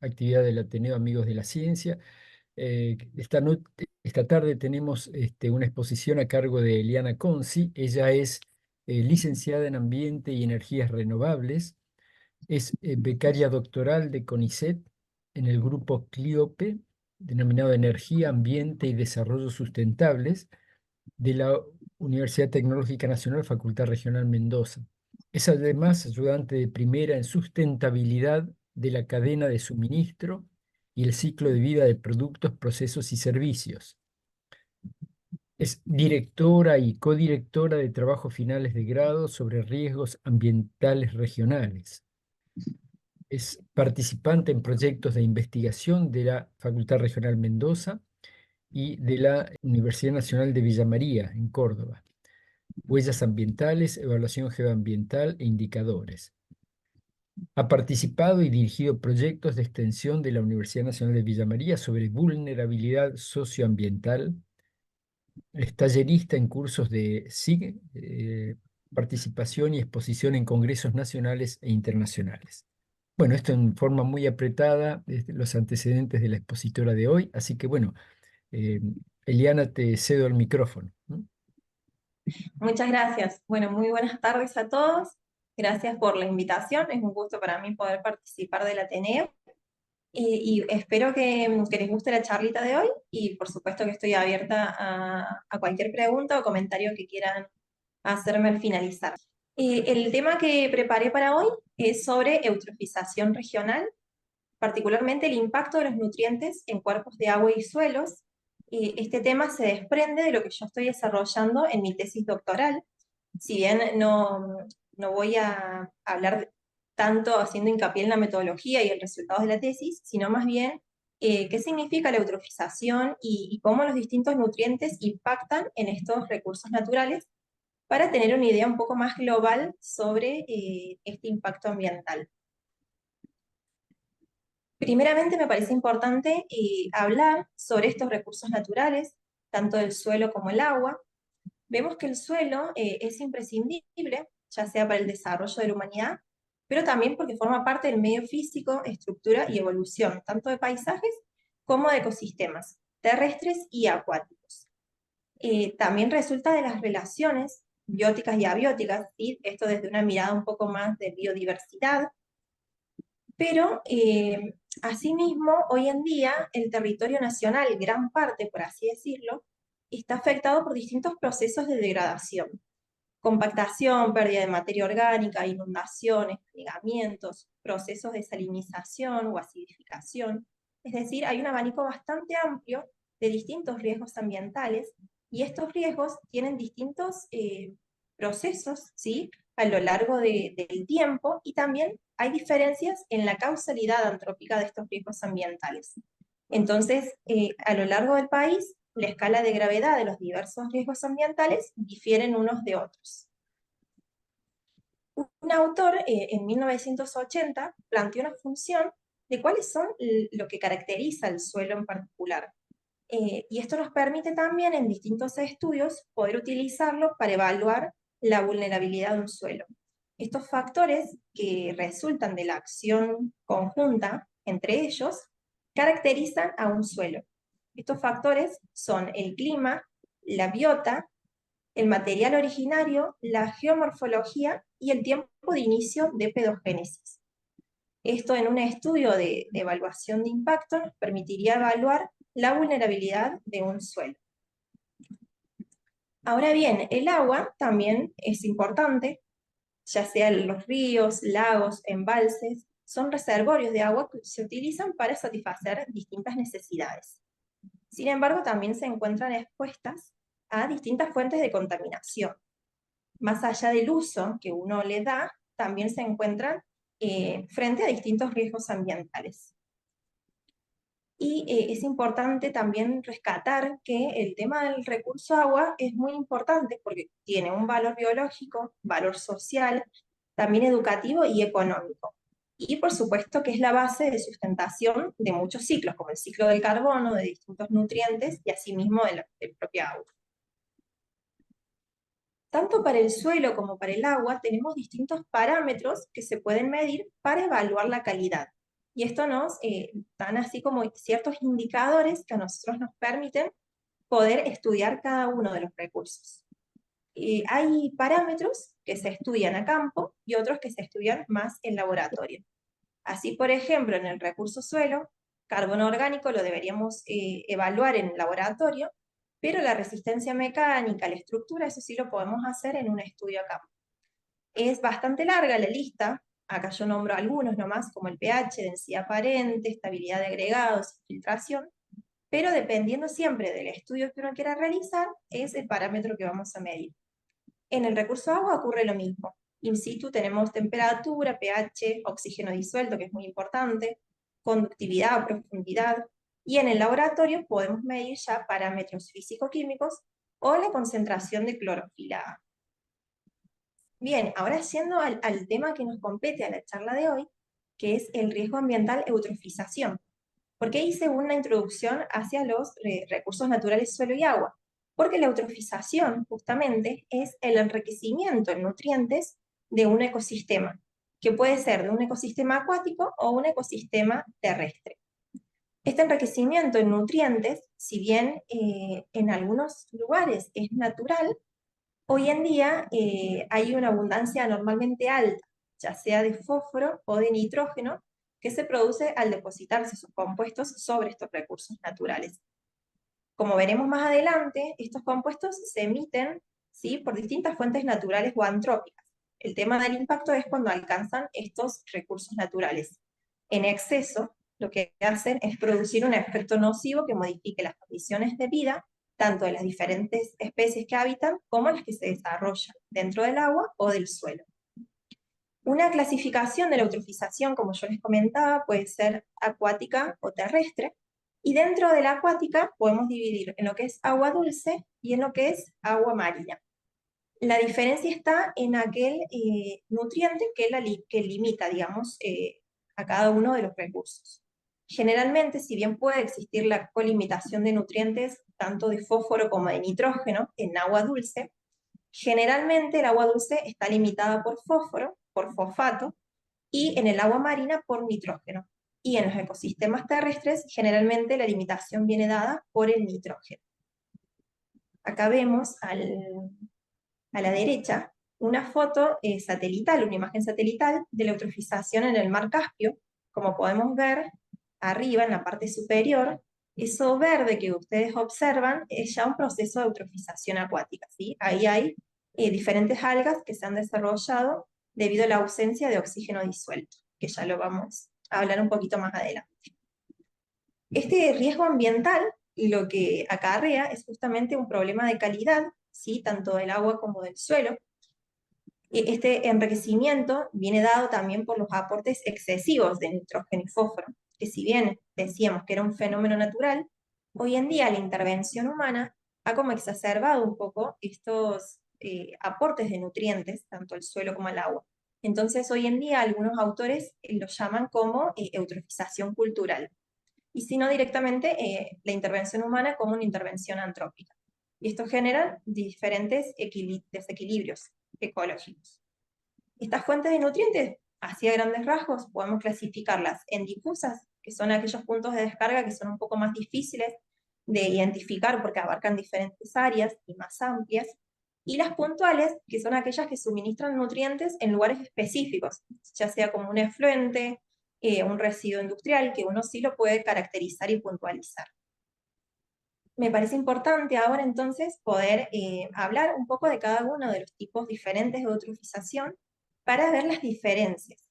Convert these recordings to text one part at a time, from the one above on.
actividad del Ateneo Amigos de la Ciencia. Esta tarde tenemos una exposición a cargo de Eliana Conci. Ella es licenciada en Ambiente y Energías Renovables, es becaria doctoral de CONICET en el grupo CLIOPE, denominado Energía, Ambiente y Desarrollo Sustentables, de la Universidad Tecnológica Nacional, Facultad Regional Mendoza. Es además ayudante de primera en sustentabilidad de la cadena de suministro y el ciclo de vida de productos, procesos y servicios. Es directora y codirectora de trabajos finales de grado sobre riesgos ambientales regionales. Es participante en proyectos de investigación de la Facultad Regional Mendoza y de la Universidad Nacional de Villa María, en Córdoba. Huellas ambientales, evaluación geoambiental e indicadores. Ha participado y dirigido proyectos de extensión de la Universidad Nacional de Villa María sobre vulnerabilidad socioambiental. Es tallerista en cursos de SIG, participación y exposición en congresos nacionales e internacionales. Bueno, esto en forma muy apretada, los antecedentes de la expositora de hoy, así que bueno, eh, Eliana, te cedo el micrófono, ¿no? Muchas gracias. Bueno, muy buenas tardes a todos. Gracias por la invitación. Es un gusto para mí poder participar del Ateneo. Y espero que les guste la charlita de hoy y por supuesto que estoy abierta a cualquier pregunta o comentario que quieran hacerme al finalizar. El tema que preparé para hoy es sobre eutrofización regional, particularmente el impacto de los nutrientes en cuerpos de agua y suelos. Este tema se desprende de lo que yo estoy desarrollando en mi tesis doctoral. Si bien no voy a hablar tanto haciendo hincapié en la metodología y el resultado de la tesis, sino más bien qué significa la eutrofización y cómo los distintos nutrientes impactan en estos recursos naturales para tener una idea un poco más global sobre este impacto ambiental. Primeramente me parece importante hablar sobre estos recursos naturales, tanto el suelo como el agua. Vemos que el suelo es imprescindible, ya sea para el desarrollo de la humanidad, pero también porque forma parte del medio físico, estructura y evolución, tanto de paisajes como de ecosistemas, terrestres y acuáticos. También resulta de las relaciones bióticas y abióticas, ¿sí? Esto desde una mirada un poco más de biodiversidad, pero asimismo, hoy en día, el territorio nacional, gran parte, por así decirlo, está afectado por distintos procesos de degradación. Compactación, pérdida de materia orgánica, inundaciones, anegamientos, procesos de salinización o acidificación. Es decir, hay un abanico bastante amplio de distintos riesgos ambientales y estos riesgos tienen distintos procesos, ¿sí?, a lo largo del tiempo, y también hay diferencias en la causalidad antrópica de estos riesgos ambientales. Entonces, a lo largo del país, la escala de gravedad de los diversos riesgos ambientales difieren unos de otros. Un autor en 1980 planteó una función de cuáles son lo que caracteriza el suelo en particular. Y esto nos permite también en distintos estudios poder utilizarlo para evaluar la vulnerabilidad de un suelo. Estos factores que resultan de la acción conjunta entre ellos caracterizan a un suelo. Estos factores son el clima, la biota, el material originario, la geomorfología y el tiempo de inicio de pedogénesis. Esto en un estudio de evaluación de impacto nos permitiría evaluar la vulnerabilidad de un suelo. Ahora bien, el agua también es importante, ya sean los ríos, lagos, embalses, son reservorios de agua que se utilizan para satisfacer distintas necesidades. Sin embargo, también se encuentran expuestas a distintas fuentes de contaminación. Más allá del uso que uno le da, también se encuentran frente a distintos riesgos ambientales. Y es importante también rescatar que el tema del recurso agua es muy importante porque tiene un valor biológico, valor social, también educativo y económico. Y por supuesto que es la base de sustentación de muchos ciclos, como el ciclo del carbono, de distintos nutrientes y asimismo del propio agua. Tanto para el suelo como para el agua tenemos distintos parámetros que se pueden medir para evaluar la calidad. y esto nos dan así como ciertos indicadores que a nosotros nos permiten poder estudiar cada uno de los recursos. Hay parámetros que se estudian a campo y otros que se estudian más en laboratorio. Así, por ejemplo, en el recurso suelo, carbono orgánico lo deberíamos evaluar en el laboratorio, pero la resistencia mecánica, la estructura, eso sí lo podemos hacer en un estudio a campo. Es bastante larga la lista, acá yo nombro algunos nomás, como el pH, densidad aparente, estabilidad de agregados, filtración, pero dependiendo siempre del estudio que uno quiera realizar, es el parámetro que vamos a medir. En el recurso agua ocurre lo mismo. In situ tenemos temperatura, pH, oxígeno disuelto, que es muy importante, conductividad, profundidad, y en el laboratorio podemos medir ya parámetros físico-químicos o la concentración de clorofila A. Bien, ahora yendo al tema que nos compete a la charla de hoy, que es el riesgo ambiental eutrofización. ¿Por qué hice una introducción hacia los recursos naturales suelo y agua? Porque la eutrofización, justamente, es el enriquecimiento en nutrientes de un ecosistema, que puede ser de un ecosistema acuático o un ecosistema terrestre. Este enriquecimiento en nutrientes, si bien en algunos lugares es natural, hoy en día hay una abundancia normalmente alta, ya sea de fósforo o de nitrógeno, que se produce al depositarse sus compuestos sobre estos recursos naturales. Como veremos más adelante, estos compuestos se emiten, ¿sí?, por distintas fuentes naturales o antrópicas. El tema del impacto es cuando alcanzan estos recursos naturales. En exceso, lo que hacen es producir un efecto nocivo que modifique las condiciones de vida, tanto de las diferentes especies que habitan, como las que se desarrollan dentro del agua o del suelo. Una clasificación de la eutrofización, como yo les comentaba, puede ser acuática o terrestre, y dentro de la acuática podemos dividir en lo que es agua dulce y en lo que es agua marina. La diferencia está en aquel nutriente que limita, digamos, a cada uno de los recursos. Generalmente, si bien puede existir la colimitación de nutrientes, tanto de fósforo como de nitrógeno, en agua dulce, generalmente el agua dulce está limitada por fósforo, por fosfato, y en el agua marina por nitrógeno. Y en los ecosistemas terrestres, generalmente la limitación viene dada por el nitrógeno. Acá vemos a la derecha una foto satelital, una imagen satelital de la eutrofización en el mar Caspio. Como podemos ver, arriba en la parte superior, eso verde que ustedes observan es ya un proceso de eutrofización acuática, ¿sí? Ahí hay diferentes algas que se han desarrollado debido a la ausencia de oxígeno disuelto, que ya lo vamos a hablar un poquito más adelante. Este riesgo ambiental lo que acarrea es justamente un problema de calidad, ¿sí?, tanto del agua como del suelo. Este enriquecimiento viene dado también por los aportes excesivos de nitrógeno y fósforo, que si bien decíamos que era un fenómeno natural, hoy en día la intervención humana ha como exacerbado un poco estos aportes de nutrientes, tanto al suelo como al agua. Entonces hoy en día algunos autores lo llaman como eutrofización cultural, y si no directamente la intervención humana como una intervención antrópica. Y esto genera diferentes desequilibrios ecológicos. Estas fuentes de nutrientes, así a grandes rasgos, podemos clasificarlas en difusas, que son aquellos puntos de descarga que son un poco más difíciles de identificar porque abarcan diferentes áreas y más amplias, y las puntuales, que son aquellas que suministran nutrientes en lugares específicos, ya sea como un efluente, un residuo industrial, que uno sí lo puede caracterizar y puntualizar. Me parece importante ahora entonces poder hablar un poco de cada uno de los tipos diferentes de eutrofización para ver las diferencias.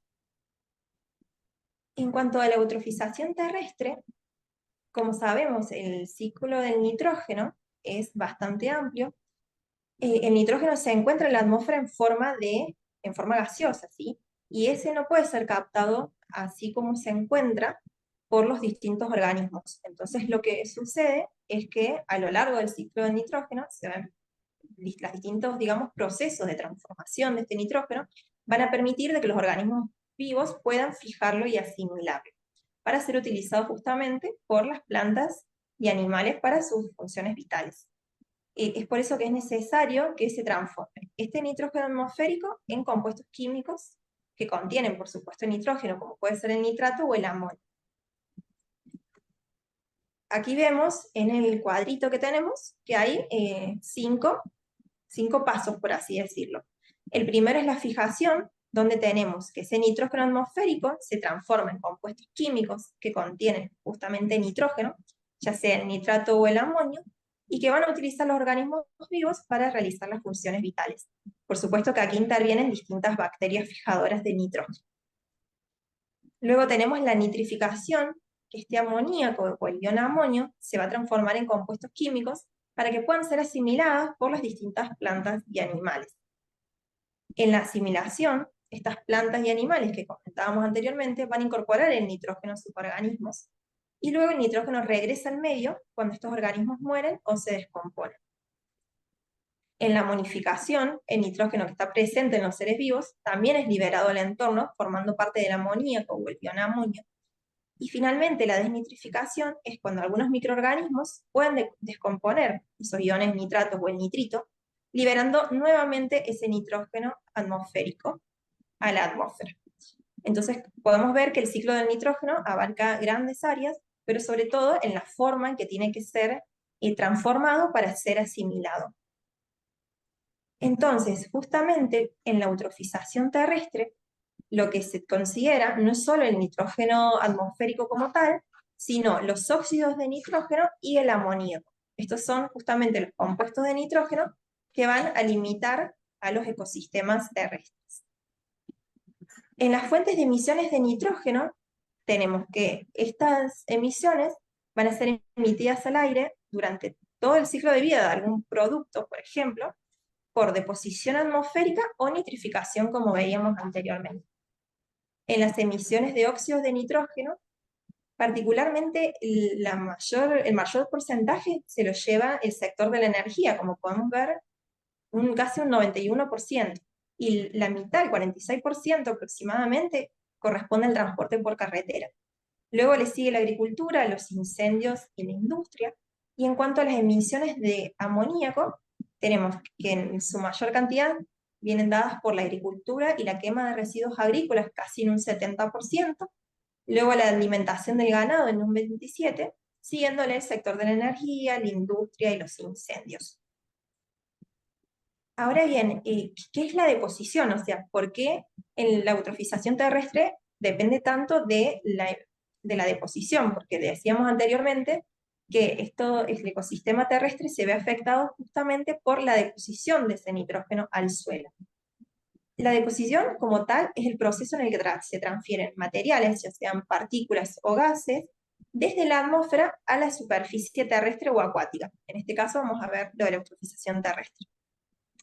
En cuanto a la eutrofización terrestre, como sabemos, el ciclo del nitrógeno es bastante amplio. El nitrógeno se encuentra en la atmósfera en forma gaseosa, ¿sí? Y ese no puede ser captado así como se encuentra por los distintos organismos. Entonces lo que sucede es que a lo largo del ciclo del nitrógeno se ven los distintos, digamos, procesos de transformación de este nitrógeno van a permitir de que los organismos vivos puedan fijarlo y asimilarlo para ser utilizado justamente por las plantas y animales para sus funciones vitales. Es por eso que es necesario que se transforme este nitrógeno atmosférico en compuestos químicos que contienen, por supuesto, nitrógeno, como puede ser el nitrato o el amonio. Aquí vemos en el cuadrito que tenemos que hay cinco pasos, por así decirlo. El primero es la fijación, donde tenemos que ese nitrógeno atmosférico se transforma en compuestos químicos que contienen justamente nitrógeno, ya sea el nitrato o el amonio, y que van a utilizar los organismos vivos para realizar las funciones vitales. Por supuesto que aquí intervienen distintas bacterias fijadoras de nitrógeno. Luego tenemos la nitrificación, que este amoníaco o el ion amonio se va a transformar en compuestos químicos para que puedan ser asimiladas por las distintas plantas y animales. En la asimilación, estas plantas y animales que comentábamos anteriormente van a incorporar el nitrógeno a sus organismos, y luego el nitrógeno regresa al medio cuando estos organismos mueren o se descomponen. En la amonificación, el nitrógeno que está presente en los seres vivos también es liberado al entorno, formando parte del amoníaco o el ion amonio. Y finalmente, la desnitrificación es cuando algunos microorganismos pueden descomponer esos iones nitratos o el nitrito, liberando nuevamente ese nitrógeno atmosférico a la atmósfera. Entonces, podemos ver que el ciclo del nitrógeno abarca grandes áreas, pero sobre todo en la forma en que tiene que ser transformado para ser asimilado. Entonces, justamente en la eutrofización terrestre, lo que se considera no es solo el nitrógeno atmosférico como tal, sino los óxidos de nitrógeno y el amoníaco. Estos son justamente los compuestos de nitrógeno que van a limitar a los ecosistemas terrestres. En las fuentes de emisiones de nitrógeno, tenemos que estas emisiones van a ser emitidas al aire durante todo el ciclo de vida de algún producto, por ejemplo, por deposición atmosférica o nitrificación, como veíamos anteriormente. En las emisiones de óxidos de nitrógeno, particularmente el mayor porcentaje se lo lleva el sector de la energía, como podemos ver, casi un 91%, y la mitad, el 46% aproximadamente, corresponde al transporte por carretera. Luego le sigue la agricultura, los incendios y la industria, y en cuanto a las emisiones de amoníaco, tenemos que en su mayor cantidad vienen dadas por la agricultura y la quema de residuos agrícolas casi en un 70%, luego la alimentación del ganado en un 27%, siguiéndole el sector de la energía, la industria y los incendios. Ahora bien, ¿qué es la deposición? O sea, ¿por qué en la eutrofización terrestre depende tanto de la deposición? Porque decíamos anteriormente que el ecosistema terrestre se ve afectado justamente por la deposición de ese nitrógeno al suelo. La deposición, como tal, es el proceso en el que se transfieren materiales, ya sean partículas o gases, desde la atmósfera a la superficie terrestre o acuática. En este caso vamos a ver lo de la eutrofización terrestre.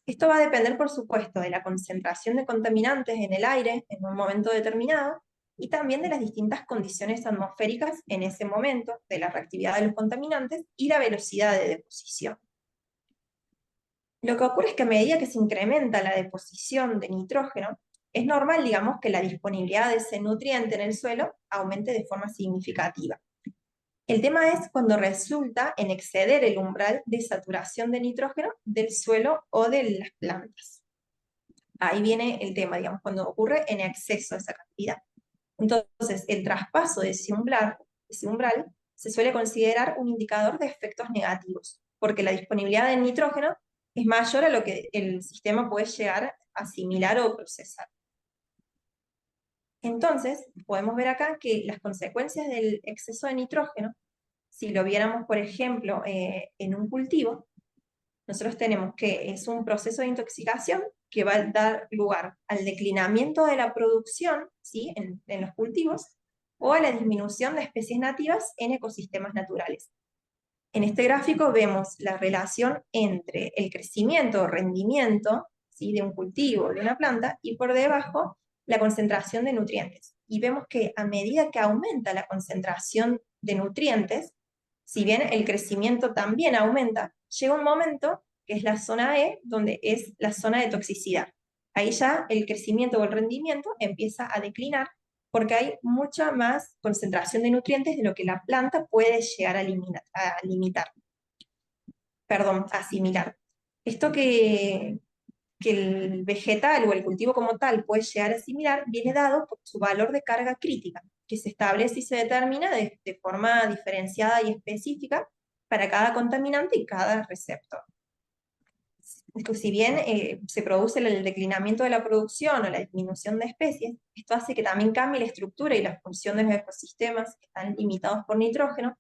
Esto va a depender, por supuesto, de la concentración de contaminantes en el aire en un momento determinado, y también de las distintas condiciones atmosféricas en ese momento, de la reactividad de los contaminantes y la velocidad de deposición. Lo que ocurre es que a medida que se incrementa la deposición de nitrógeno, es normal, digamos, que la disponibilidad de ese nutriente en el suelo aumente de forma significativa. El tema es cuando resulta en exceder el umbral de saturación de nitrógeno del suelo o de las plantas. Ahí viene el tema, digamos, cuando ocurre en exceso de esa cantidad. Entonces, el traspaso de ese umbral se suele considerar un indicador de efectos negativos, porque la disponibilidad de nitrógeno es mayor a lo que el sistema puede llegar a asimilar o procesar. Entonces, podemos ver acá que las consecuencias del exceso de nitrógeno, si lo viéramos, por ejemplo, en un cultivo, nosotros tenemos que es un proceso de intoxicación que va a dar lugar al declinamiento de la producción, ¿sí?, en los cultivos, o a la disminución de especies nativas en ecosistemas naturales. En este gráfico vemos la relación entre el crecimiento o rendimiento, ¿sí?, de un cultivo, de una planta, y por debajo la concentración de nutrientes. Y vemos que a medida que aumenta la concentración de nutrientes, si bien el crecimiento también aumenta, llega un momento, que es la zona E, donde es la zona de toxicidad. Ahí ya el crecimiento o el rendimiento empieza a declinar, porque hay mucha más concentración de nutrientes de lo que la planta puede llegar a asimilar. Esto que que el vegetal o el cultivo como tal puede llegar a asimilar viene dado por su valor de carga crítica, que se establece y se determina de forma diferenciada y específica para cada contaminante y cada receptor. Si bien se produce el declinamiento de la producción o la disminución de especies, esto hace que también cambie la estructura y la función de los ecosistemas que están limitados por nitrógeno.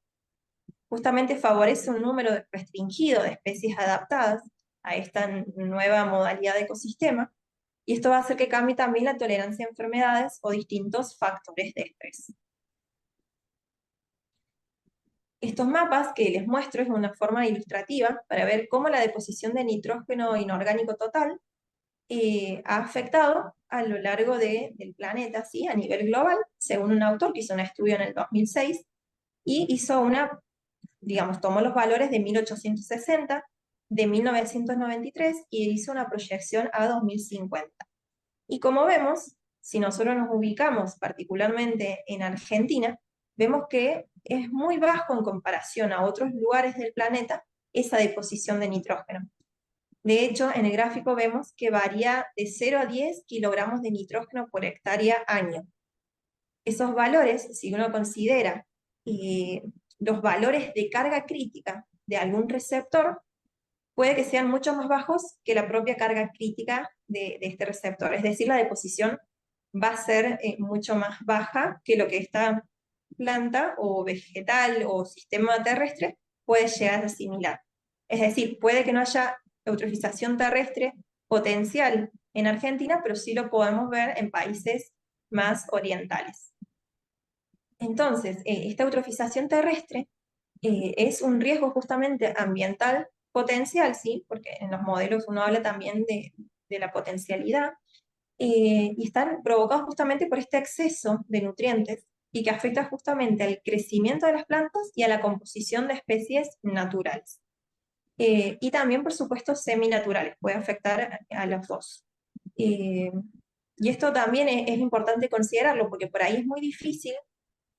Justamente favorece un número restringido de especies adaptadas a esta nueva modalidad de ecosistema, y esto va a hacer que cambie también la tolerancia a enfermedades o distintos factores de estrés. Estos mapas que les muestro es una forma ilustrativa para ver cómo la deposición de nitrógeno inorgánico total ha afectado a lo largo del planeta, ¿sí? A nivel global, según un autor que hizo un estudio en el 2006, y hizo digamos, tomó los valores de 1860, de 1993, y hizo una proyección a 2050. Y como vemos, si nosotros nos ubicamos particularmente en Argentina, vemos que es muy bajo en comparación a otros lugares del planeta esa deposición de nitrógeno. De hecho, en el gráfico vemos que varía de 0 a 10 kilogramos de nitrógeno por hectárea año. Esos valores, si uno considera los valores de carga crítica de algún receptor, puede que sean mucho más bajos que la propia carga crítica de este receptor. Es decir, la deposición va a ser mucho más baja que lo que esta planta o vegetal o sistema terrestre puede llegar a asimilar. Es decir, puede que no haya eutrofización terrestre potencial en Argentina, pero sí lo podemos ver en países más orientales. Entonces, esta eutrofización terrestre es un riesgo justamente ambiental potencial, ¿sí? Porque en los modelos uno habla también de la potencialidad, y están provocados justamente por este exceso de nutrientes y que afecta justamente al crecimiento de las plantas y a la composición de especies naturales. Y también, por supuesto, seminaturales, puede afectar a los dos. Y esto también es importante considerarlo, porque por ahí es muy difícil,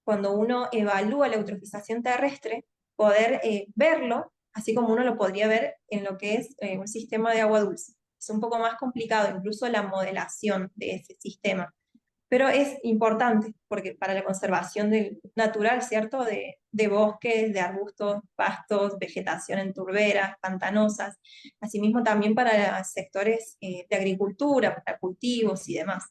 cuando uno evalúa la eutrofización terrestre, poder verlo, así como uno lo podría ver en lo que es un sistema de agua dulce. Es un poco más complicado, incluso la modelación de ese sistema. Pero es importante, porque para la conservación natural, ¿cierto? De bosques, de arbustos, pastos, vegetación en turberas, pantanosas, asimismo también para sectores de agricultura, para cultivos y demás.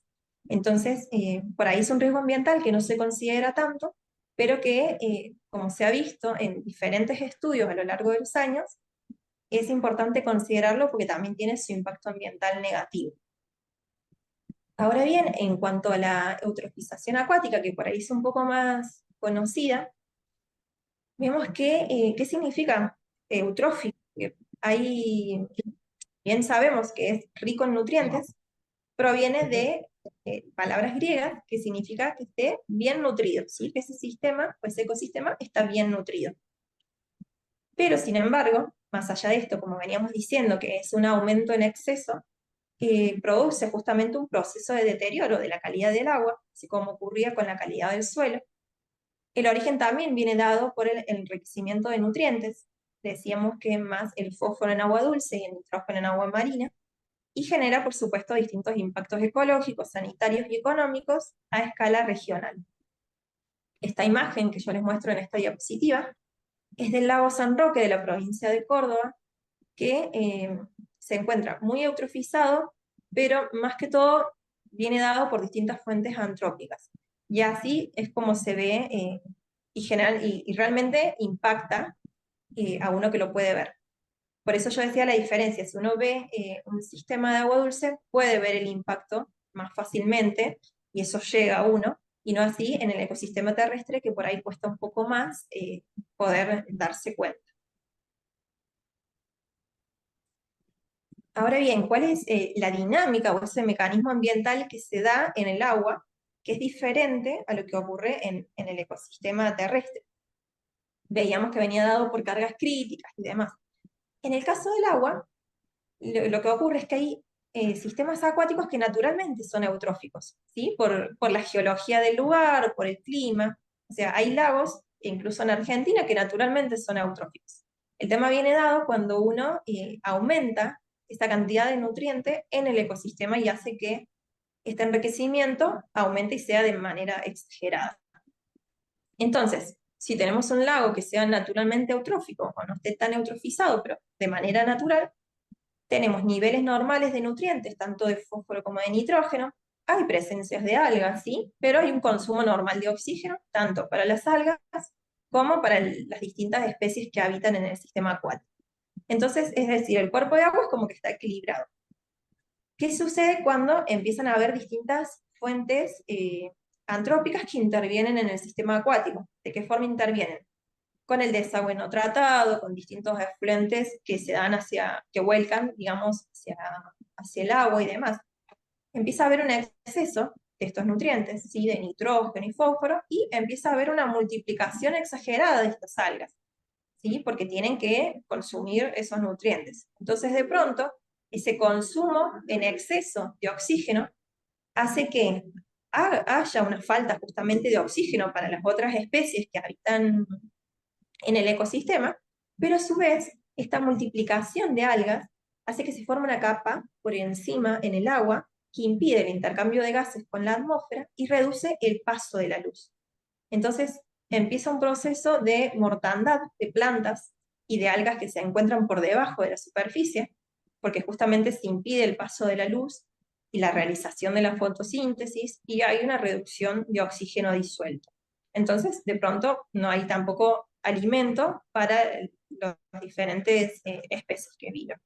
Entonces, por ahí es un riesgo ambiental que no se considera tanto, pero que, como se ha visto en diferentes estudios a lo largo de los años, es importante considerarlo porque también tiene su impacto ambiental negativo. Ahora bien, en cuanto a la eutrofización acuática, que por ahí es un poco más conocida, vemos que, ¿qué significa eutrófico? Hay, bien sabemos que es rico en nutrientes, proviene de palabras griegas que significa que esté bien nutrido, ¿sí? Que ese sistema o ese ecosistema está bien nutrido. Pero sin embargo, más allá de esto, como veníamos diciendo, que es un aumento en exceso, produce justamente un proceso de deterioro de la calidad del agua, así como ocurría con la calidad del suelo. El origen también viene dado por el enriquecimiento de nutrientes. Decíamos que más el fósforo en agua dulce y el nitrógeno en agua marina, y genera, por supuesto, distintos impactos ecológicos, sanitarios y económicos a escala regional. Esta imagen que yo les muestro en esta diapositiva es del lago San Roque de la provincia de Córdoba, que se encuentra muy eutrofizado, pero más que todo viene dado por distintas fuentes antrópicas. Y así es como se ve y realmente impacta a uno que lo puede ver. Por eso yo decía la diferencia, si uno ve un sistema de agua dulce, puede ver el impacto más fácilmente, y eso llega a uno, y no así en el ecosistema terrestre, que por ahí cuesta un poco más poder darse cuenta. Ahora bien, ¿cuál es la dinámica o ese mecanismo ambiental que se da en el agua, que es diferente a lo que ocurre en el ecosistema terrestre? Veíamos que venía dado por cargas críticas y demás. En el caso del agua, lo que ocurre es que hay sistemas acuáticos que naturalmente son eutróficos, ¿sí? Por la geología del lugar, por el clima. O sea, hay lagos, incluso en Argentina, que naturalmente son eutróficos. El tema viene dado cuando uno aumenta esa cantidad de nutriente en el ecosistema y hace que este enriquecimiento aumente y sea de manera exagerada. Entonces, si tenemos un lago que sea naturalmente eutrófico o no esté tan eutrofizado, pero de manera natural, tenemos niveles normales de nutrientes, tanto de fósforo como de nitrógeno, hay presencias de algas, sí, pero hay un consumo normal de oxígeno, tanto para las algas como para las distintas especies que habitan en el sistema acuático. Entonces, es decir, el cuerpo de agua es como que está equilibrado. ¿Qué sucede cuando empiezan a haber distintas fuentes antrópicas que intervienen en el sistema acuático? ¿De qué forma intervienen? Con el desagüe no tratado, con distintos efluentes que se dan que vuelcan, digamos, hacia el agua y demás. Empieza a haber un exceso de estos nutrientes, ¿sí? De nitrógeno y fósforo, y empieza a haber una multiplicación exagerada de estas algas, ¿sí? Porque tienen que consumir esos nutrientes. Entonces, de pronto, ese consumo en exceso de oxígeno hace que haya una falta justamente de oxígeno para las otras especies que habitan en el ecosistema, pero a su vez, esta multiplicación de algas hace que se forme una capa por encima en el agua que impide el intercambio de gases con la atmósfera y reduce el paso de la luz. Entonces empieza un proceso de mortandad de plantas y de algas que se encuentran por debajo de la superficie, porque justamente se impide el paso de la luz y la realización de la fotosíntesis, y hay una reducción de oxígeno disuelto. Entonces, de pronto, no hay tampoco alimento para las diferentes especies que viven.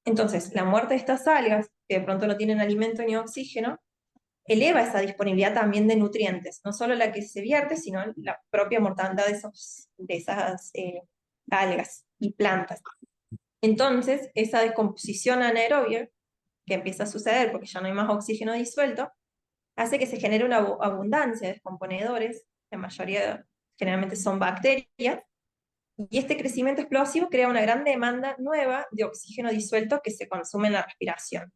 Entonces, la muerte de estas algas, que de pronto no tienen alimento ni oxígeno, eleva esa disponibilidad también de nutrientes, no solo la que se vierte, sino la propia mortandad de esas algas y plantas. Entonces, esa descomposición anaerobia que empieza a suceder porque ya no hay más oxígeno disuelto, hace que se genere una abundancia de descomponedores, la mayoría generalmente son bacterias, y este crecimiento explosivo crea una gran demanda nueva de oxígeno disuelto que se consume en la respiración.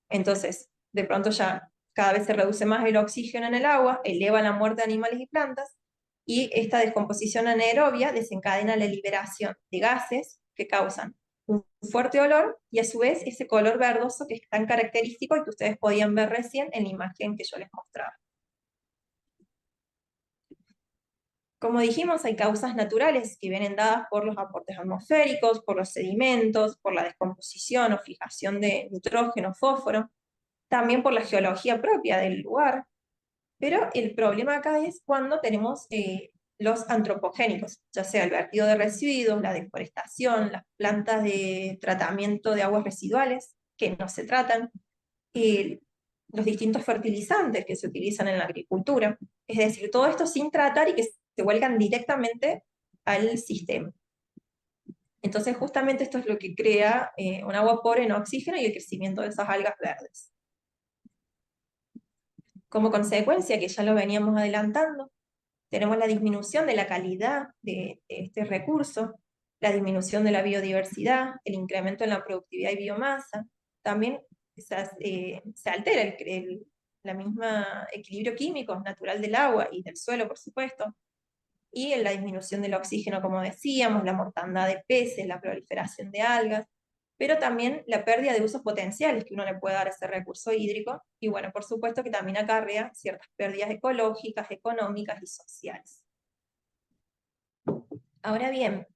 Entonces, de pronto ya cada vez se reduce más el oxígeno en el agua, eleva la muerte de animales y plantas, y esta descomposición anaerobia desencadena la liberación de gases que causan un fuerte olor y a su vez ese color verdoso que es tan característico y que ustedes podían ver recién en la imagen que yo les mostraba. Como dijimos, hay causas naturales que vienen dadas por los aportes atmosféricos, por los sedimentos, por la descomposición o fijación de nitrógeno, fósforo, también por la geología propia del lugar, pero el problema acá es cuando tenemos los antropogénicos, ya sea el vertido de residuos, la deforestación, las plantas de tratamiento de aguas residuales que no se tratan, los distintos fertilizantes que se utilizan en la agricultura, es decir, todo esto sin tratar y que se vuelcan directamente al sistema. Entonces justamente esto es lo que crea un agua pobre en oxígeno y el crecimiento de esas algas verdes. Como consecuencia, que ya lo veníamos adelantando, tenemos la disminución de la calidad de este recurso, la disminución de la biodiversidad, el incremento en la productividad y biomasa, también se altera la misma equilibrio químico natural del agua y del suelo, por supuesto, y en la disminución del oxígeno, como decíamos, la mortandad de peces, la proliferación de algas, pero también la pérdida de usos potenciales que uno le puede dar a ese recurso hídrico, y bueno, por supuesto que también acarrea ciertas pérdidas ecológicas, económicas y sociales. Ahora bien,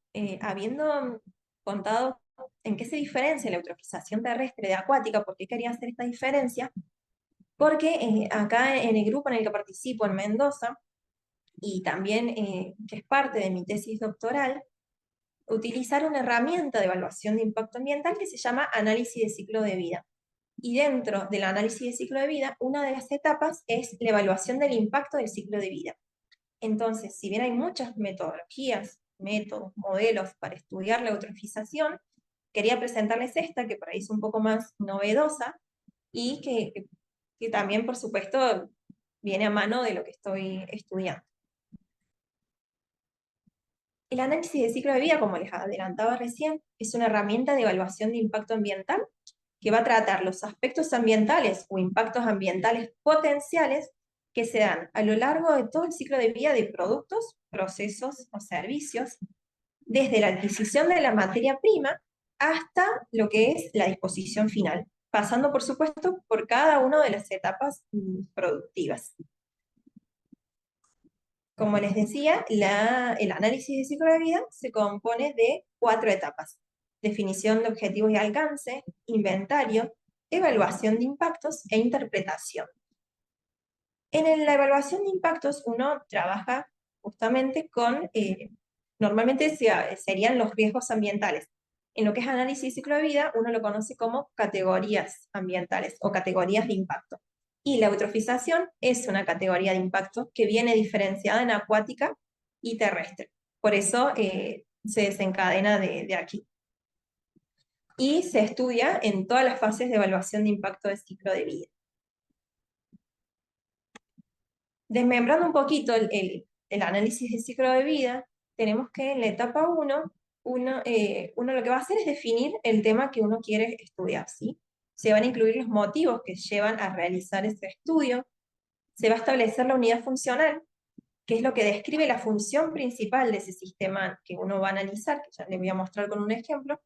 habiendo contado en qué se diferencia la eutrofización terrestre de acuática, ¿por qué quería hacer esta diferencia? Porque acá en el grupo en el que participo en Mendoza, y también que es parte de mi tesis doctoral, utilizar una herramienta de evaluación de impacto ambiental que se llama análisis de ciclo de vida. Y dentro del análisis de ciclo de vida, una de las etapas es la evaluación del impacto del ciclo de vida. Entonces, si bien hay muchas metodologías, métodos, modelos para estudiar la eutrofización, quería presentarles esta, que por ahí es un poco más novedosa, y que también, por supuesto, viene a mano de lo que estoy estudiando. El análisis de ciclo de vida, como les adelantaba recién, es una herramienta de evaluación de impacto ambiental que va a tratar los aspectos ambientales o impactos ambientales potenciales que se dan a lo largo de todo el ciclo de vida de productos, procesos o servicios, desde la adquisición de la materia prima hasta lo que es la disposición final, pasando por supuesto por cada una de las etapas productivas. Como les decía, el análisis de ciclo de vida se compone de 4 etapas: definición de objetivos y alcance, inventario, evaluación de impactos e interpretación. En la evaluación de impactos uno trabaja justamente con, normalmente serían los riesgos ambientales. En lo que es análisis de ciclo de vida, uno lo conoce como categorías ambientales o categorías de impacto. Y la eutrofización es una categoría de impacto que viene diferenciada en acuática y terrestre. Por eso se desencadena de aquí. Y se estudia en todas las fases de evaluación de impacto del ciclo de vida. Desmembrando un poquito el análisis de ciclo de vida, tenemos que en la etapa 1, uno lo que va a hacer es definir el tema que uno quiere estudiar, ¿sí? Se van a incluir los motivos que llevan a realizar ese estudio, se va a establecer la unidad funcional, que es lo que describe la función principal de ese sistema que uno va a analizar, que ya les voy a mostrar con un ejemplo,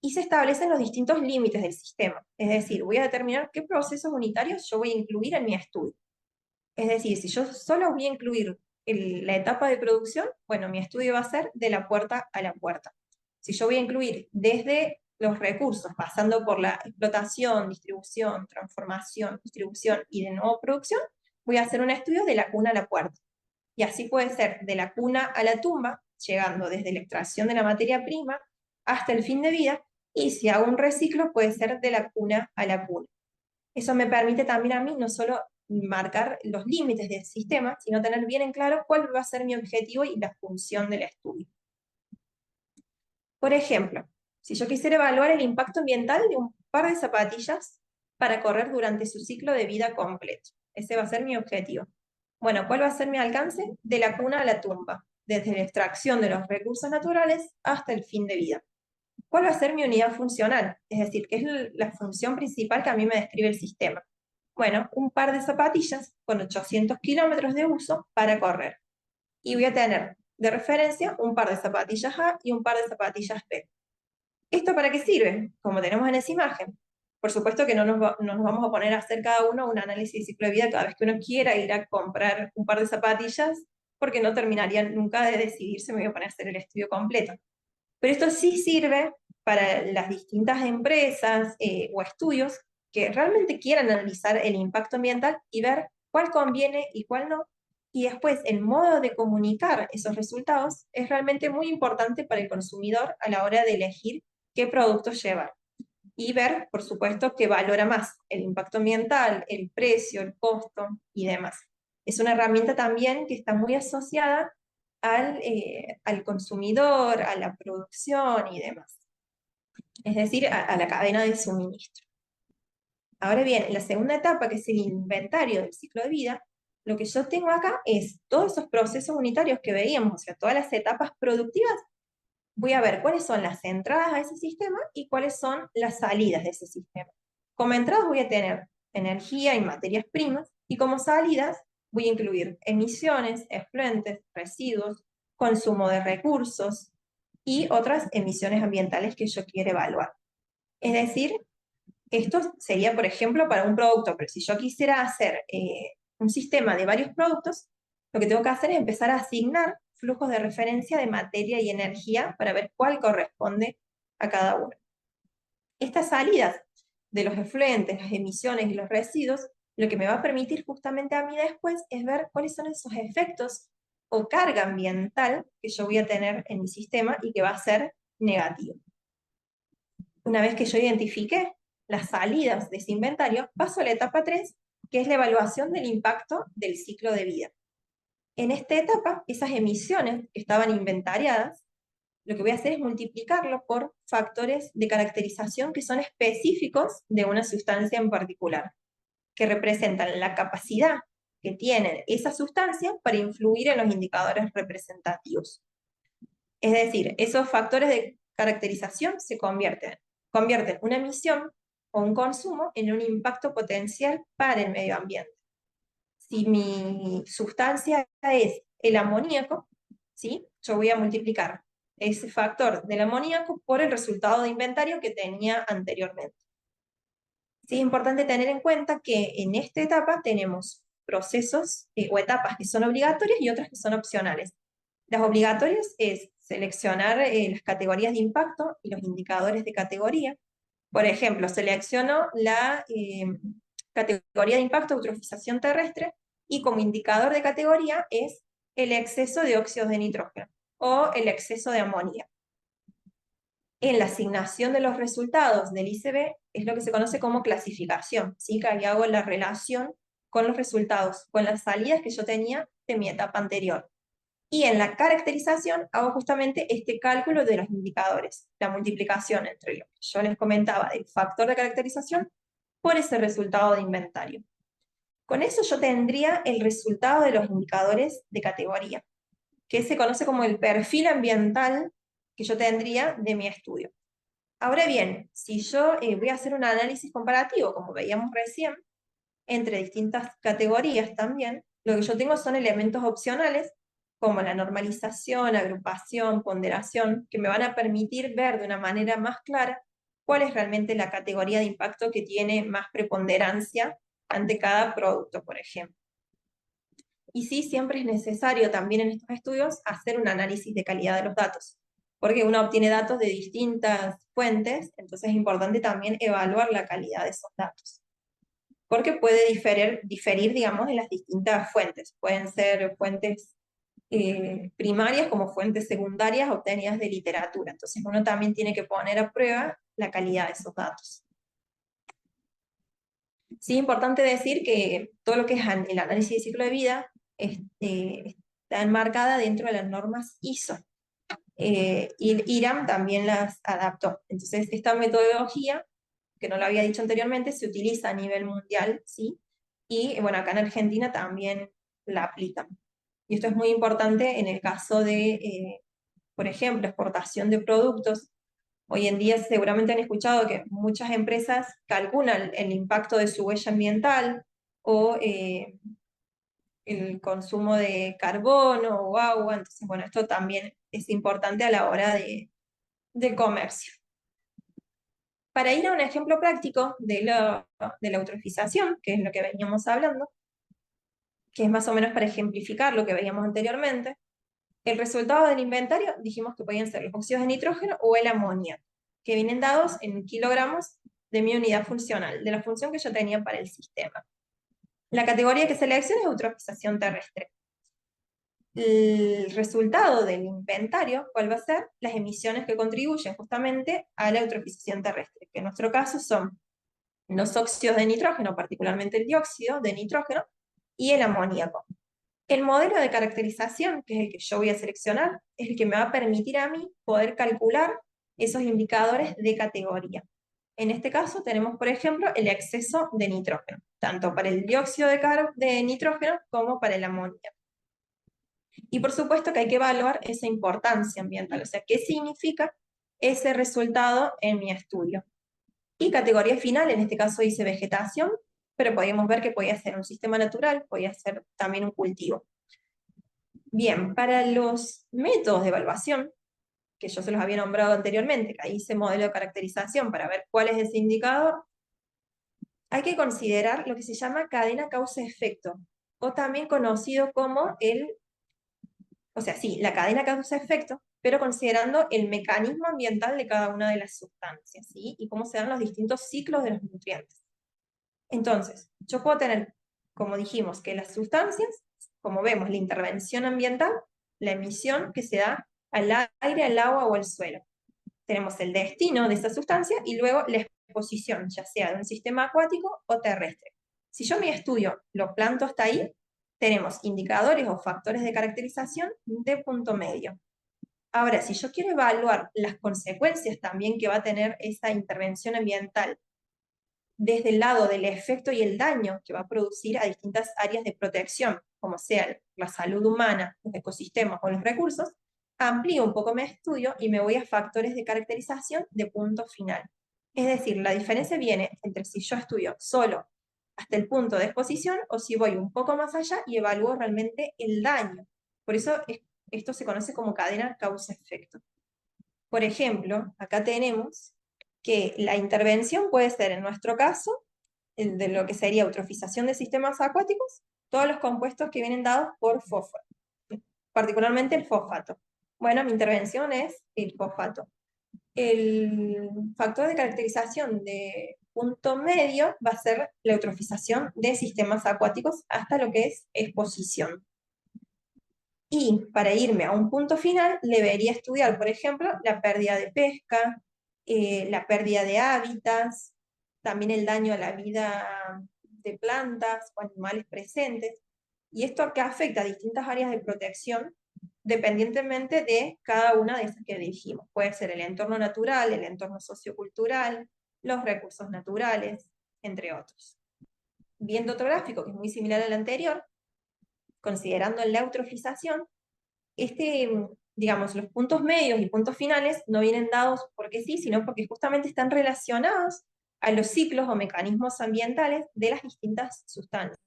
y se establecen los distintos límites del sistema. Es decir, voy a determinar qué procesos unitarios yo voy a incluir en mi estudio. Es decir, si yo solo voy a incluir la etapa de producción, bueno, mi estudio va a ser de la puerta a la puerta. Si yo voy a incluir desde los recursos, pasando por la explotación, distribución, transformación, distribución y de nuevo producción, voy a hacer un estudio de la cuna a la puerta. Y así puede ser de la cuna a la tumba, llegando desde la extracción de la materia prima hasta el fin de vida, y si hago un reciclo puede ser de la cuna a la cuna. Eso me permite también a mí no solo marcar los límites del sistema, sino tener bien en claro cuál va a ser mi objetivo y la función del estudio. Por ejemplo, si yo quisiera evaluar el impacto ambiental de un par de zapatillas para correr durante su ciclo de vida completo, ese va a ser mi objetivo. Bueno, ¿cuál va a ser mi alcance? De la cuna a la tumba, desde la extracción de los recursos naturales hasta el fin de vida. ¿Cuál va a ser mi unidad funcional? Es decir, ¿qué es la función principal que a mí me describe el sistema? Bueno, un par de zapatillas con 800 kilómetros de uso para correr. Y voy a tener de referencia un par de zapatillas A y un par de zapatillas B. ¿Esto para qué sirve? Como tenemos en esa imagen. Por supuesto que no nos vamos a poner a hacer cada uno un análisis de ciclo de vida cada vez que uno quiera ir a comprar un par de zapatillas, porque no terminaría nunca de decidir si me voy a poner a hacer el estudio completo. Pero esto sí sirve para las distintas empresas o estudios que realmente quieran analizar el impacto ambiental y ver cuál conviene y cuál no. Y después el modo de comunicar esos resultados es realmente muy importante para el consumidor a la hora de elegir qué productos llevar. Y ver, por supuesto, qué valora más, el impacto ambiental, el precio, el costo y demás. Es una herramienta también que está muy asociada al consumidor, a la producción y demás. Es decir, a la cadena de suministro. Ahora bien, en la segunda etapa, que es el inventario del ciclo de vida, lo que yo tengo acá es todos esos procesos unitarios que veíamos, o sea, todas las etapas productivas. Voy a ver cuáles son las entradas a ese sistema y cuáles son las salidas de ese sistema. Como entradas voy a tener energía y materias primas, y como salidas voy a incluir emisiones, efluentes, residuos, consumo de recursos y otras emisiones ambientales que yo quiera evaluar. Es decir, esto sería, por ejemplo, para un producto, pero si yo quisiera hacer un sistema de varios productos, lo que tengo que hacer es empezar a asignar flujos de referencia de materia y energía para ver cuál corresponde a cada uno. Estas salidas de los efluentes, las emisiones y los residuos, lo que me va a permitir justamente a mí después es ver cuáles son esos efectos o carga ambiental que yo voy a tener en mi sistema y que va a ser negativo. Una vez que yo identifique las salidas de ese inventario, paso a la etapa 3, que es la evaluación del impacto del ciclo de vida. En esta etapa, esas emisiones que estaban inventariadas, lo que voy a hacer es multiplicarlo por factores de caracterización que son específicos de una sustancia en particular, que representan la capacidad que tiene esa sustancia para influir en los indicadores representativos. Es decir, esos factores de caracterización se convierten una emisión o un consumo en un impacto potencial para el medio ambiente. Si mi sustancia es el amoníaco, ¿sí? Yo voy a multiplicar ese factor del amoníaco por el resultado de inventario que tenía anteriormente. Sí, es importante tener en cuenta que en esta etapa tenemos procesos o etapas que son obligatorias y otras que son opcionales. Las obligatorias es seleccionar las categorías de impacto y los indicadores de categoría. Por ejemplo, selecciono la categoría de impacto eutrofización terrestre y como indicador de categoría es el exceso de óxidos de nitrógeno o el exceso de amonía. En la asignación de los resultados del ICB es lo que se conoce como clasificación, ¿sí? Que ahí hago la relación con los resultados, con las salidas que yo tenía de mi etapa anterior. Y en la caracterización hago justamente este cálculo de los indicadores, la multiplicación entre lo que yo les comentaba del factor de caracterización por ese resultado de inventario. Con eso yo tendría el resultado de los indicadores de categoría, que se conoce como el perfil ambiental que yo tendría de mi estudio. Ahora bien, si yo voy a hacer un análisis comparativo, como veíamos recién, entre distintas categorías también, lo que yo tengo son elementos opcionales, como la normalización, agrupación, ponderación, que me van a permitir ver de una manera más clara cuál es realmente la categoría de impacto que tiene más preponderancia ante cada producto, por ejemplo. Y sí, siempre es necesario también en estos estudios hacer un análisis de calidad de los datos, porque uno obtiene datos de distintas fuentes, entonces es importante también evaluar la calidad de esos datos. Porque puede diferir, digamos, en las distintas fuentes. Pueden ser fuentes primarias como fuentes secundarias obtenidas de literatura. Entonces uno también tiene que poner a prueba la calidad de esos datos. Sí, es importante decir que todo lo que es el análisis de ciclo de vida está enmarcada dentro de las normas ISO. Y IRAM también las adaptó. Entonces, esta metodología, que no lo había dicho anteriormente, se utiliza a nivel mundial, ¿sí? Y bueno, acá en Argentina también la aplican. Y esto es muy importante en el caso de, por ejemplo, exportación de productos. Hoy en día seguramente han escuchado que muchas empresas calculan el impacto de su huella ambiental o el consumo de carbono o agua. Entonces, bueno, esto también es importante a la hora de comercio. Para ir a un ejemplo práctico de la eutrofización, que es lo que veníamos hablando, que es más o menos para ejemplificar lo que veíamos anteriormente, el resultado del inventario dijimos que podían ser los óxidos de nitrógeno o el amonio, que vienen dados en kilogramos de mi unidad funcional, de la función que yo tenía para el sistema. La categoría que selecciono es eutrofización terrestre. El resultado del inventario, ¿cuál va a ser? Las emisiones que contribuyen justamente a la eutrofización terrestre, que en nuestro caso son los óxidos de nitrógeno, particularmente el dióxido de nitrógeno, y el amoníaco. El modelo de caracterización, que es el que yo voy a seleccionar, es el que me va a permitir a mí poder calcular esos indicadores de categoría. En este caso tenemos, por ejemplo, el exceso de nitrógeno, tanto para el dióxido de nitrógeno como para el amoníaco. Y por supuesto que hay que evaluar esa importancia ambiental, o sea, qué significa ese resultado en mi estudio. Y categoría final, en este caso dice vegetación, pero podíamos ver que podía ser un sistema natural, podía ser también un cultivo. Bien, para los métodos de evaluación, que yo se los había nombrado anteriormente, que ahí hice modelo de caracterización para ver cuál es ese indicador, hay que considerar lo que se llama cadena causa-efecto, o también conocido como la cadena causa-efecto, pero considerando el mecanismo ambiental de cada una de las sustancias, ¿sí? Y cómo se dan los distintos ciclos de los nutrientes. Entonces, yo puedo tener, como dijimos, que las sustancias, como vemos, la intervención ambiental, la emisión que se da al aire, al agua o al suelo. Tenemos el destino de esa sustancia y luego la exposición, ya sea de un sistema acuático o terrestre. Si yo mi estudio lo planto hasta ahí, tenemos indicadores o factores de caracterización de punto medio. Ahora, si yo quiero evaluar las consecuencias también que va a tener esa intervención ambiental desde el lado del efecto y el daño que va a producir a distintas áreas de protección, como sea la salud humana, los ecosistemas o los recursos, amplío un poco mi estudio y me voy a factores de caracterización de punto final. Es decir, la diferencia viene entre si yo estudio solo hasta el punto de exposición o si voy un poco más allá y evalúo realmente el daño. Por eso esto se conoce como cadena causa-efecto. Por ejemplo, acá tenemos que la intervención puede ser, en nuestro caso, de lo que sería eutrofización de sistemas acuáticos, todos los compuestos que vienen dados por fósforo, particularmente el fosfato. Bueno, mi intervención es el fosfato. El factor de caracterización de punto medio va a ser la eutrofización de sistemas acuáticos hasta lo que es exposición. Y para irme a un punto final, debería estudiar, por ejemplo, la pérdida de pesca, la pérdida de hábitats, también el daño a la vida de plantas o animales presentes. Y esto que afecta a distintas áreas de protección, dependientemente de cada una de esas que dijimos. Puede ser el entorno natural, el entorno sociocultural, los recursos naturales, entre otros. Viendo otro gráfico que es muy similar al anterior, considerando la eutrofización, digamos, los puntos medios y puntos finales no vienen dados porque sí, sino porque justamente están relacionados a los ciclos o mecanismos ambientales de las distintas sustancias.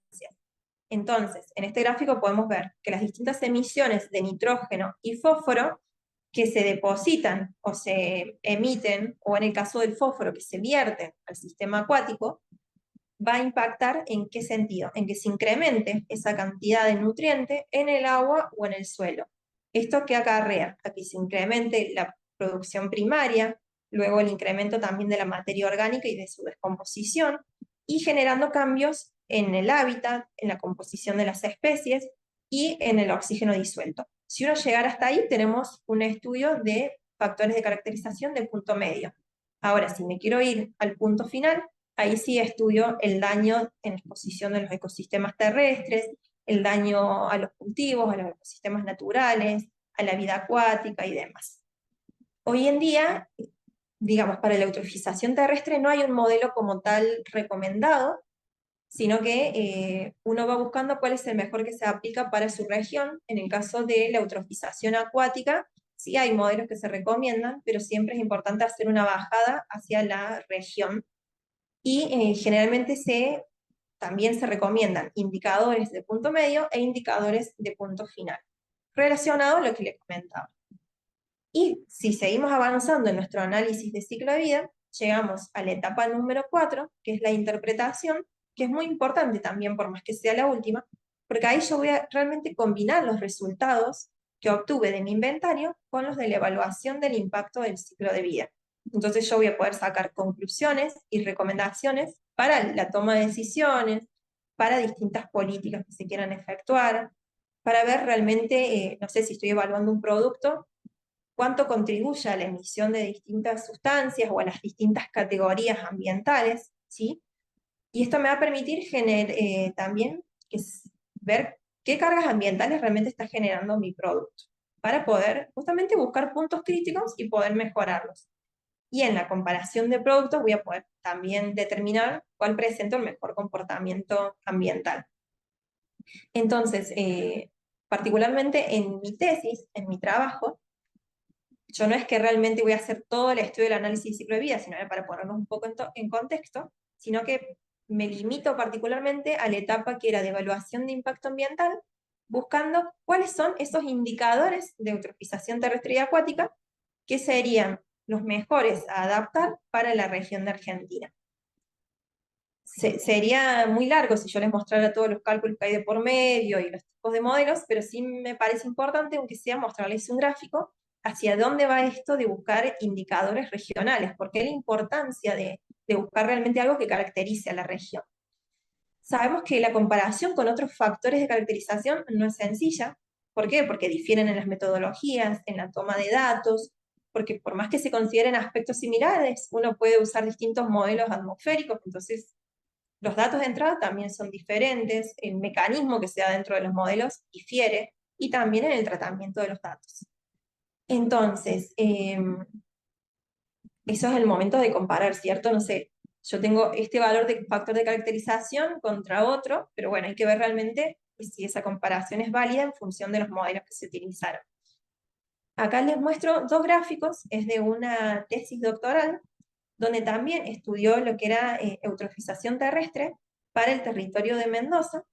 Entonces, en este gráfico podemos ver que las distintas emisiones de nitrógeno y fósforo que se depositan o se emiten, o en el caso del fósforo, que se vierten al sistema acuático, va a impactar en qué sentido, en que se incremente esa cantidad de nutriente en el agua o en el suelo. ¿Esto qué acarrea? A que se incremente la producción primaria, luego el incremento también de la materia orgánica y de su descomposición, y generando cambios en el hábitat, en la composición de las especies y en el oxígeno disuelto. Si uno llegara hasta ahí, tenemos un estudio de factores de caracterización del punto medio. Ahora, si me quiero ir al punto final, ahí sí estudio el daño en exposición de los ecosistemas terrestres, el daño a los cultivos, a los ecosistemas naturales, a la vida acuática y demás. Hoy en día, digamos, para la eutrofización terrestre no hay un modelo como tal recomendado, sino que uno va buscando cuál es el mejor que se aplica para su región. En el caso de la eutrofización acuática, sí hay modelos que se recomiendan, pero siempre es importante hacer una bajada hacia la región. Y generalmente también se recomiendan indicadores de punto medio e indicadores de punto final, relacionado a lo que les comentaba. Y si seguimos avanzando en nuestro análisis de ciclo de vida, llegamos a la etapa número 4, que es la interpretación, que es muy importante también, por más que sea la última, porque ahí yo voy a realmente combinar los resultados que obtuve de mi inventario con los de la evaluación del impacto del ciclo de vida. Entonces yo voy a poder sacar conclusiones y recomendaciones para la toma de decisiones, para distintas políticas que se quieran efectuar, para ver realmente, no sé si estoy evaluando un producto, cuánto contribuye a la emisión de distintas sustancias o a las distintas categorías ambientales, ¿sí? Y esto me va a permitir también ver qué cargas ambientales realmente está generando mi producto, para poder justamente buscar puntos críticos y poder mejorarlos. Y en la comparación de productos voy a poder también determinar cuál presenta el mejor comportamiento ambiental. Entonces, particularmente en mi tesis, en mi trabajo, yo no es que realmente voy a hacer todo el estudio del análisis de ciclo de vida, sino para ponernos un poco en contexto, sino que me limito particularmente a la etapa que era de evaluación de impacto ambiental, buscando cuáles son esos indicadores de eutrofización terrestre y acuática que serían los mejores a adaptar para la región de Argentina. Sería muy largo si yo les mostrara todos los cálculos que hay de por medio y los tipos de modelos, pero sí me parece importante, aunque sea, mostrarles un gráfico hacia dónde va esto de buscar indicadores regionales, porque es la importancia de buscar realmente algo que caracterice a la región. Sabemos que la comparación con otros factores de caracterización no es sencilla. ¿Por qué? Porque difieren en las metodologías, en la toma de datos, porque por más que se consideren aspectos similares, uno puede usar distintos modelos atmosféricos, entonces los datos de entrada también son diferentes, el mecanismo que se da dentro de los modelos difiere, y también en el tratamiento de los datos. Entonces, eso es el momento de comparar, ¿cierto? No sé, yo tengo este valor de factor de caracterización contra otro, pero bueno, hay que ver realmente si esa comparación es válida en función de los modelos que se utilizaron. Acá les muestro dos gráficos, es de una tesis doctoral, donde también estudió lo que era eutrofización terrestre para el territorio de Mendoza,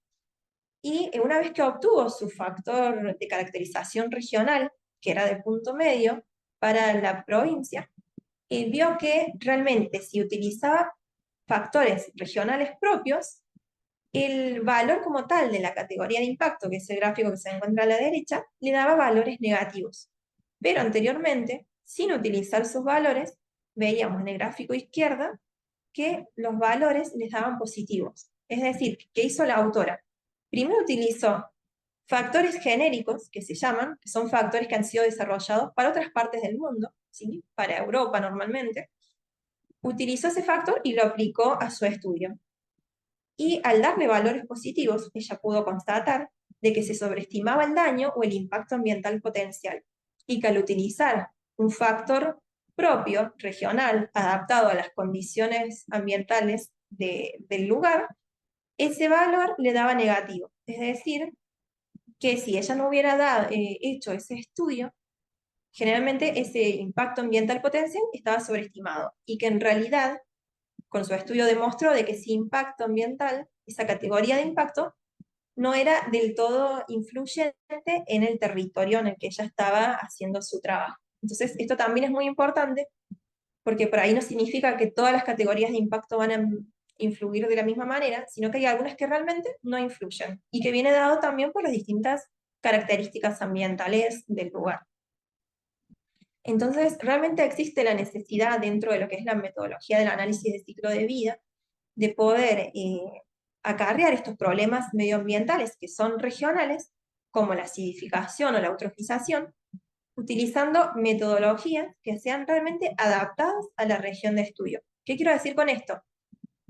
y una vez que obtuvo su factor de caracterización regional, que era de punto medio, para la provincia, vio que realmente si utilizaba factores regionales propios, el valor como tal de la categoría de impacto, que es el gráfico que se encuentra a la derecha, le daba valores negativos. Pero anteriormente, sin utilizar sus valores, veíamos en el gráfico izquierda que los valores les daban positivos. Es decir, ¿qué hizo la autora? Primero utilizó factores genéricos, que se llaman, que son factores que han sido desarrollados para otras partes del mundo, ¿sí? Para Europa normalmente. Utilizó ese factor y lo aplicó a su estudio. Y al darle valores positivos, ella pudo constatar de que se sobreestimaba el daño o el impacto ambiental potencial, y que al utilizar un factor propio, regional, adaptado a las condiciones ambientales del lugar, ese valor le daba negativo. Es decir, que si ella no hubiera hecho ese estudio, generalmente ese impacto ambiental potencial estaba sobreestimado, y que en realidad con su estudio demostró de que ese impacto ambiental, esa categoría de impacto, no era del todo influyente en el territorio en el que ella estaba haciendo su trabajo. Entonces, esto también es muy importante, porque por ahí no significa que todas las categorías de impacto van a influir de la misma manera, sino que hay algunas que realmente no influyen, y que viene dado también por las distintas características ambientales del lugar. Entonces, realmente existe la necesidad dentro de lo que es la metodología del análisis de ciclo de vida de poder acarrear estos problemas medioambientales que son regionales, como la acidificación o la eutrofización, utilizando metodologías que sean realmente adaptadas a la región de estudio. ¿Qué quiero decir con esto?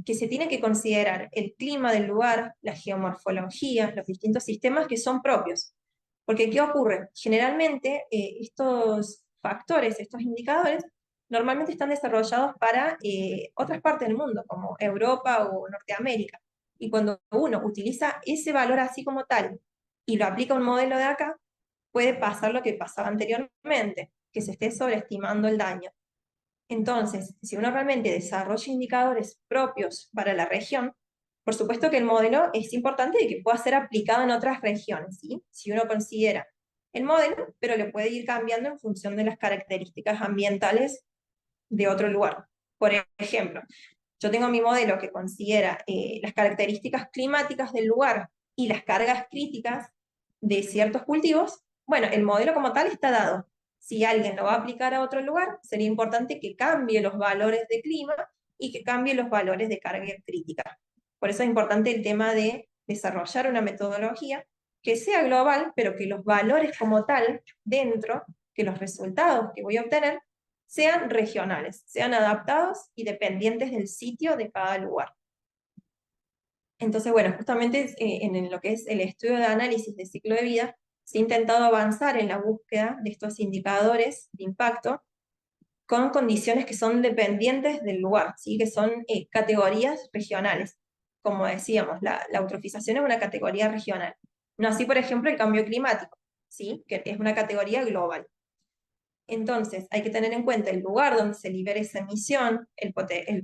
Que se tiene que considerar el clima del lugar, la geomorfología, los distintos sistemas que son propios. Porque ¿qué ocurre? Generalmente estos factores, estos indicadores, normalmente están desarrollados para otras partes del mundo, como Europa o Norteamérica. Y cuando uno utiliza ese valor así como tal y lo aplica a un modelo de acá, puede pasar lo que pasaba anteriormente, que se esté sobreestimando el daño. Entonces, si uno realmente desarrolla indicadores propios para la región, por supuesto que el modelo es importante y que pueda ser aplicado en otras regiones, ¿sí? Si uno considera el modelo, pero le puede ir cambiando en función de las características ambientales de otro lugar. Por ejemplo, yo tengo mi modelo que considera las características climáticas del lugar y las cargas críticas de ciertos cultivos. Bueno, el modelo como tal está dado. Si alguien lo va a aplicar a otro lugar, sería importante que cambie los valores de clima y que cambie los valores de carga crítica. Por eso es importante el tema de desarrollar una metodología que sea global, pero que los valores como tal dentro, que los resultados que voy a obtener, sean regionales, sean adaptados y dependientes del sitio de cada lugar. Entonces, bueno, justamente en lo que es el estudio de análisis de ciclo de vida, se ha intentado avanzar en la búsqueda de estos indicadores de impacto con condiciones que son dependientes del lugar, ¿sí? Que son categorías regionales. Como decíamos, la eutrofización es una categoría regional. No así, por ejemplo, el cambio climático, ¿sí? Que es una categoría global. Entonces, hay que tener en cuenta el lugar donde se libera esa emisión, el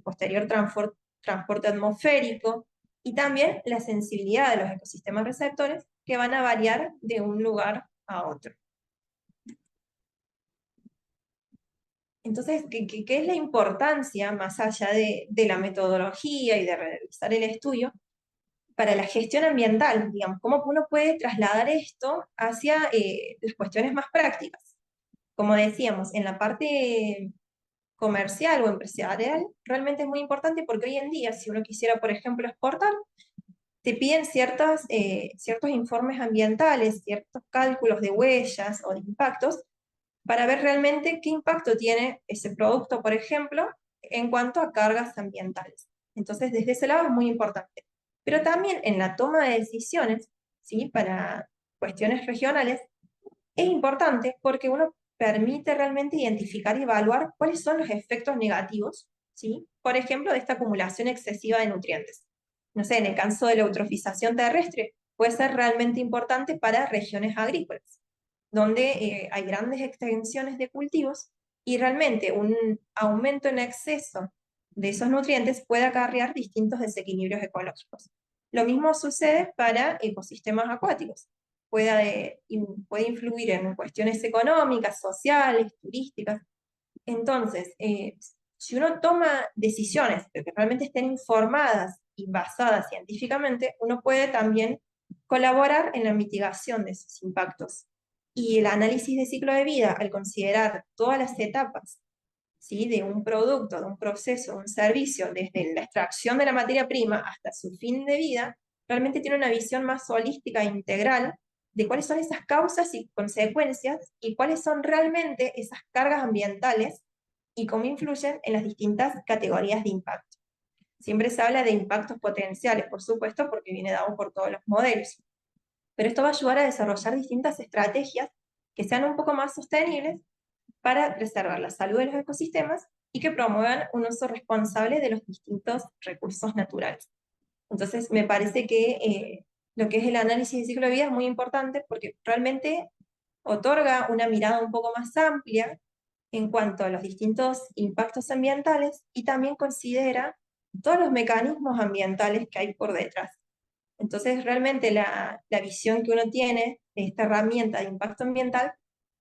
posterior transporte atmosférico, y también la sensibilidad de los ecosistemas receptores, que van a variar de un lugar a otro. Entonces, ¿qué es la importancia, más allá de la metodología y de realizar el estudio, para la gestión ambiental? Digamos, ¿cómo uno puede trasladar esto hacia las cuestiones más prácticas? Como decíamos, en la parte comercial o empresarial, realmente es muy importante, porque hoy en día, si uno quisiera, por ejemplo, exportar, te piden ciertos informes ambientales, ciertos cálculos de huellas o de impactos, para ver realmente qué impacto tiene ese producto, por ejemplo, en cuanto a cargas ambientales. Entonces, desde ese lado es muy importante. Pero también en la toma de decisiones, ¿sí? Para cuestiones regionales, es importante porque uno permite realmente identificar y evaluar cuáles son los efectos negativos, ¿sí? Por ejemplo, de esta acumulación excesiva de nutrientes. No sé, en el caso de la eutrofización terrestre, puede ser realmente importante para regiones agrícolas, donde hay grandes extensiones de cultivos y realmente un aumento en exceso de esos nutrientes puede acarrear distintos desequilibrios ecológicos. Lo mismo sucede para ecosistemas acuáticos. puede influir en cuestiones económicas, sociales, turísticas. Entonces, si uno toma decisiones pero que realmente estén informadas y basadas científicamente, uno puede también colaborar en la mitigación de esos impactos. Y el análisis de ciclo de vida, al considerar todas las etapas, ¿sí?, de un producto, de un proceso, de un servicio, desde la extracción de la materia prima hasta su fin de vida, realmente tiene una visión más holística e integral de cuáles son esas causas y consecuencias y cuáles son realmente esas cargas ambientales y cómo influyen en las distintas categorías de impacto. Siempre se habla de impactos potenciales, por supuesto, porque viene dado por todos los modelos. Pero esto va a ayudar a desarrollar distintas estrategias que sean un poco más sostenibles para preservar la salud de los ecosistemas y que promuevan un uso responsable de los distintos recursos naturales. Entonces, me parece que lo que es el análisis de ciclo de vida es muy importante porque realmente otorga una mirada un poco más amplia en cuanto a los distintos impactos ambientales y también considera todos los mecanismos ambientales que hay por detrás. Entonces, realmente la visión que uno tiene de esta herramienta de impacto ambiental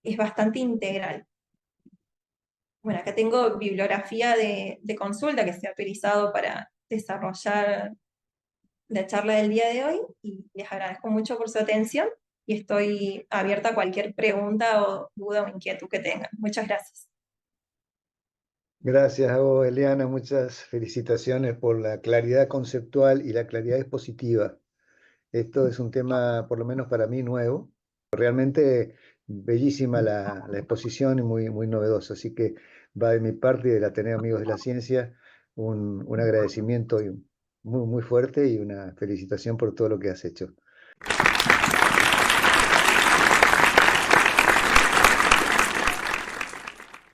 es bastante integral. Bueno, acá tengo bibliografía de consulta que se ha utilizado para desarrollar la charla del día de hoy y les agradezco mucho por su atención y estoy abierta a cualquier pregunta o duda o inquietud que tengan. Muchas gracias. Gracias a vos, Eliana, muchas felicitaciones por la claridad conceptual y la claridad expositiva. Esto es un tema, por lo menos para mí, nuevo. Realmente bellísima la exposición y muy, muy novedosa. Así que va de mi parte y del Ateneo Amigos de la Ciencia un agradecimiento muy, muy fuerte y una felicitación por todo lo que has hecho.